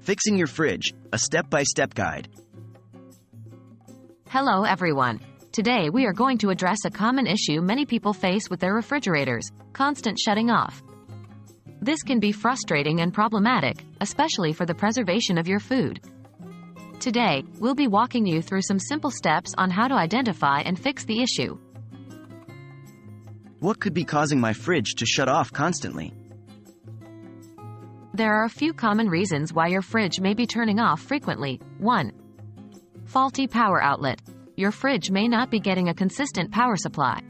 Fixing your fridge, a step-by-step guide. Hello everyone. Today we are going to address a common issue many people face with their refrigerators: constant shutting off. This can be frustrating and problematic, especially for the preservation of your food. Today, we'll be walking you through some simple steps on how to identify and fix the issue. What could be causing my fridge to shut off constantly? There are a few common reasons why your fridge may be turning off frequently. 1. Faulty power outlet. Your fridge may not be getting a consistent power supply.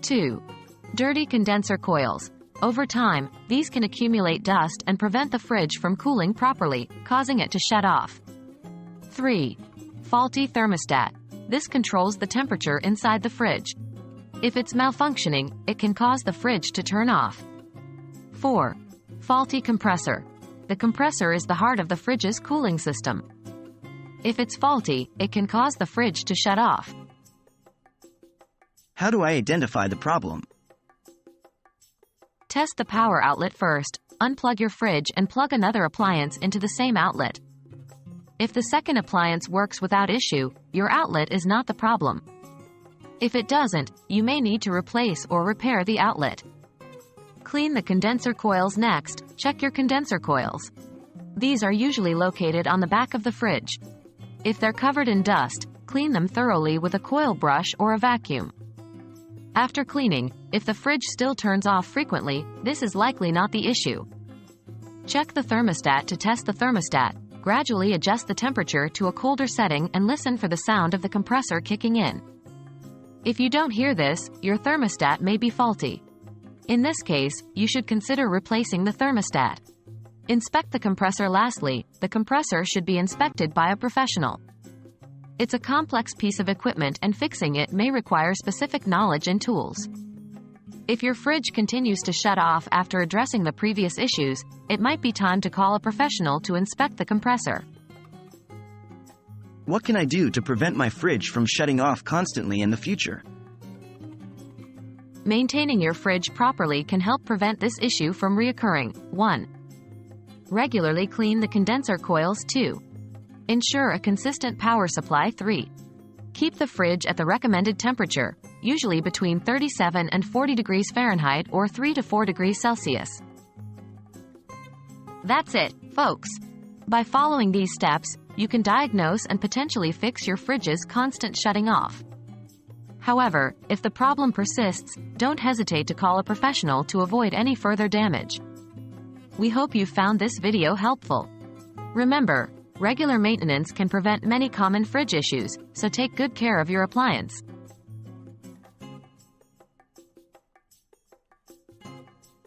2. Dirty condenser coils. Over time, these can accumulate dust and prevent the fridge from cooling properly, causing it to shut off. 3. Faulty thermostat. This controls the temperature inside the fridge. If it's malfunctioning, it can cause the fridge to turn off. 4. Faulty compressor. The compressor is the heart of the fridge's cooling system. If it's faulty, it can cause the fridge to shut off. How do I identify the problem? Test the power outlet first. Unplug your fridge and plug another appliance into the same outlet. If the second appliance works without issue, your outlet is not the problem. If it doesn't, you may need to replace or repair the outlet. Clean the condenser coils next. Check your condenser coils. These are usually located on the back of the fridge. If they're covered in dust, clean them thoroughly with a coil brush or a vacuum. After cleaning, if the fridge still turns off frequently, this is likely not the issue. Check the thermostat to test the thermostat. Gradually adjust the temperature to a colder setting and listen for the sound of the compressor kicking in. If you don't hear this, your thermostat may be faulty. In this case, you should consider replacing the thermostat. Inspect the compressor. Lastly, the compressor should be inspected by a professional. It's a complex piece of equipment and fixing it may require specific knowledge and tools. If your fridge continues to shut off after addressing the previous issues, it might be time to call a professional to inspect the compressor. What can I do to prevent my fridge from shutting off constantly in the future? Maintaining your fridge properly can help prevent this issue from reoccurring. 1. Regularly clean the condenser coils. 2. Ensure a consistent power supply. 3. Keep the fridge at the recommended temperature, usually between 37 and 40 degrees Fahrenheit or 3 to 4 degrees Celsius. That's it, folks. By following these steps, you can diagnose and potentially fix your fridge's constant shutting off. However, if the problem persists, don't hesitate to call a professional to avoid any further damage. We hope you found this video helpful. Remember, regular maintenance can prevent many common fridge issues, so take good care of your appliance.